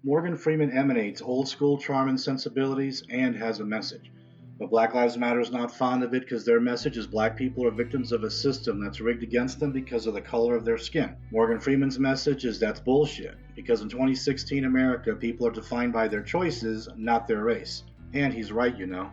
Morgan Freeman emanates old school charm and sensibilities and has a message. But Black Lives Matter is not fond of it because their message is black people are victims of a system that's rigged against them because of the color of their skin. Morgan Freeman's message is that's bullshit because in 2016 America, people are defined by their choices, not their race. And he's right, you know.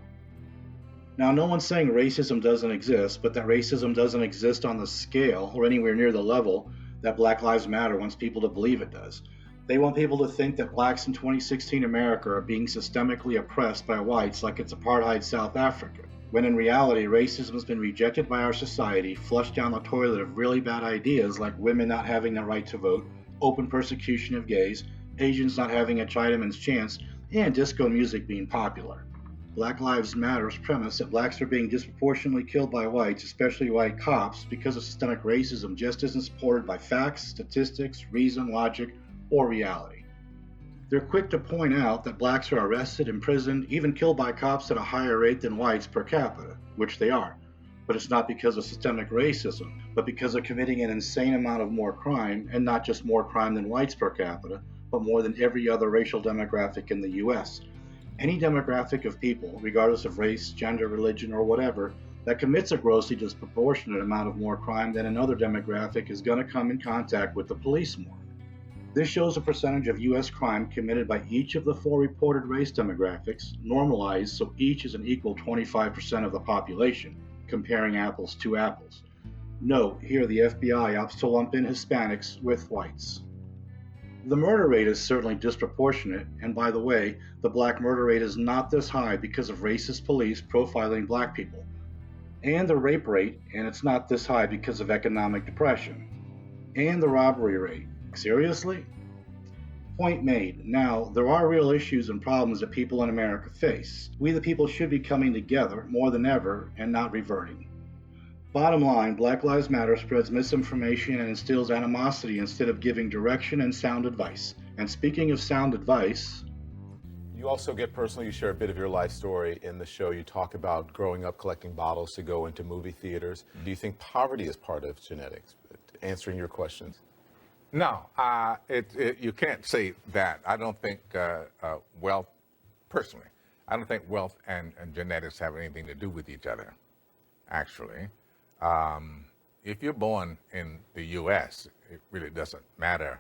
Now, no one's saying racism doesn't exist, but that racism doesn't exist on the scale or anywhere near the level that Black Lives Matter wants people to believe it does. They want people to think that blacks in 2016 America are being systemically oppressed by whites like it's apartheid South Africa, when in reality, racism has been rejected by our society, flushed down the toilet of really bad ideas like women not having the right to vote, open persecution of gays, Asians not having a Chinaman's chance, and disco music being popular. Black Lives Matter's premise that blacks are being disproportionately killed by whites, especially white cops, because of systemic racism just isn't supported by facts, statistics, reason, logic, or reality. They're quick to point out that blacks are arrested, imprisoned, even killed by cops at a higher rate than whites per capita, which they are. But it's not because of systemic racism, but because of committing an insane amount of more crime, and not just more crime than whites per capita, but more than every other racial demographic in the US. Any demographic of people, regardless of race, gender, religion, or whatever, that commits a grossly disproportionate amount of more crime than another demographic is going to come in contact with the police more. This shows the percentage of U.S. crime committed by each of the four reported race demographics, normalized so each is an equal 25% of the population, comparing apples to apples. Note, here the FBI opts to lump in Hispanics with whites. The murder rate is certainly disproportionate, and by the way, the black murder rate is not this high because of racist police profiling black people. And the rape rate, and it's not this high because of economic depression. And the robbery rate. Seriously? Point made. Now, there are real issues and problems that people in America face. We the people should be coming together more than ever and not reverting. Bottom line, Black Lives Matter spreads misinformation and instills animosity instead of giving direction and sound advice. And speaking of sound advice, you also get personal. You share a bit of your life story in the show. You talk about growing up collecting bottles to go into movie theaters. Do you think poverty is part of genetics? Answering your questions. No, you can't say that. I don't think wealth, personally, I don't think wealth and genetics have anything to do with each other, actually. If you're born in the U.S., it really doesn't matter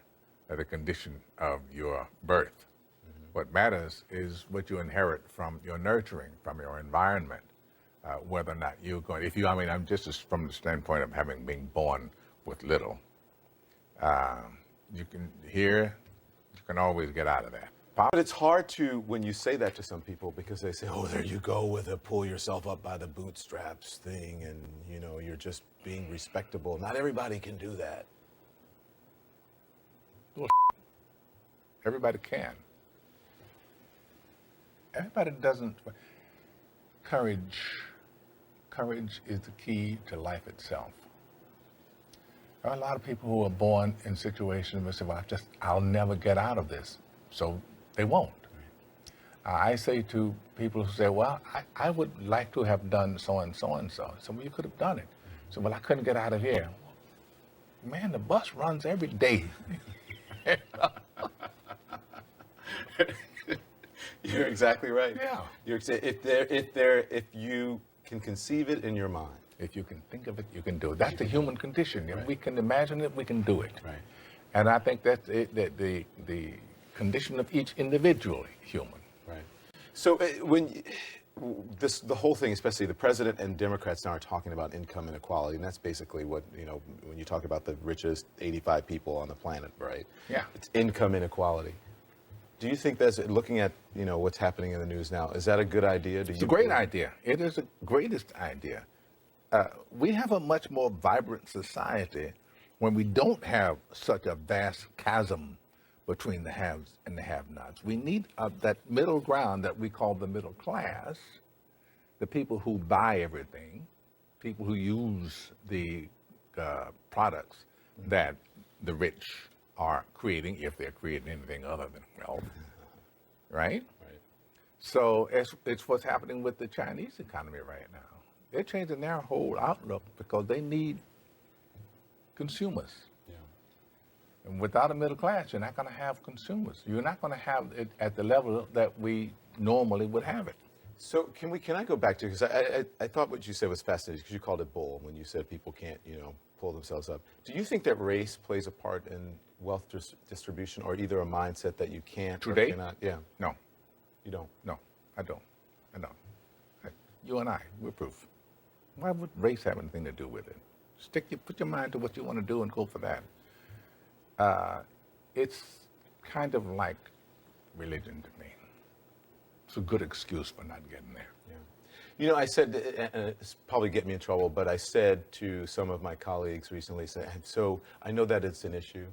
the condition of your birth. Mm-hmm. What matters is what you inherit from your nurturing, from your environment, whether or not you're going, I'm just from the standpoint of having been born with little. You can always get out of that. But it's hard to, when you say that to some people, because they say, oh, there you go with a pull yourself up by the bootstraps thing, and, you're just being respectable. Not everybody can do that. Well, everybody can. Everybody doesn't. Courage is the key to life itself. There are a lot of people who are born in situations where they say, well, I'll never get out of this. So they won't. I say to people who say, well, I would like to have done so and so and so. So, well, you could have done it. So, well, I couldn't get out of here. Man, the bus runs every day. You're exactly right. Yeah. If you can conceive it in your mind. If you can think of it, you can do it. That's the human condition. If we can imagine it, we can do it. Right. And I think that's the condition of each individual human. Right. So the whole thing, especially the president and Democrats now are talking about income inequality, and that's basically what, when you talk about the richest 85 people on the planet, right? Yeah. It's income inequality. Do you think that's, looking at, what's happening in the news now, is that a good idea? It's a great idea. It is the greatest idea. We have a much more vibrant society when we don't have such a vast chasm between the haves and the have-nots. We need that middle ground that we call the middle class, the people who buy everything, people who use the products that the rich are creating, if they're creating anything other than wealth, right? Right. So it's what's happening with the Chinese economy right now. They're changing their whole outlook because they need consumers. Yeah. And without a middle class, you're not going to have consumers. You're not going to have it at the level that we normally would have it. So can I go back to, because I thought what you said was fascinating, because you called it bull when you said people can't, pull themselves up. Do you think that race plays a part in wealth distribution, or either a mindset that you can't or Today? cannot? Yeah. No, You don't? no, I don't. You and I, we're proof. Why would race have anything to do with it? Put your mind to what you want to do and go for that. It's kind of like religion to me. It's a good excuse for not getting there. Yeah. I said, and it's probably get me in trouble, but I said to some of my colleagues recently, so I know that it's an issue,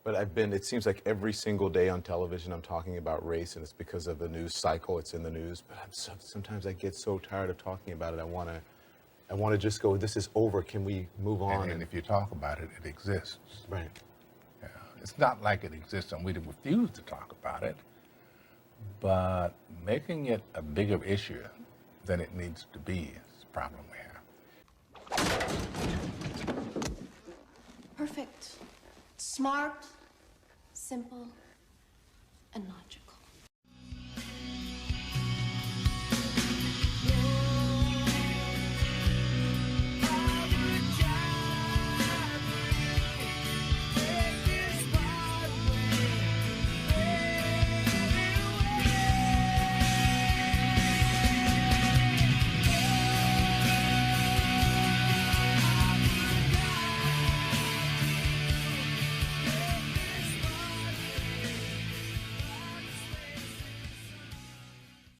but it seems like every single day on television I'm talking about race, and it's because of the news cycle, it's in the news, but sometimes I get so tired of talking about it, I want to just go, this is over, can we move on? And if you talk about it, it exists. Right. Yeah. It's not like it exists and we refuse to talk about it, but making it a bigger issue than it needs to be is the problem we have. Perfect. Smart, simple, and logical.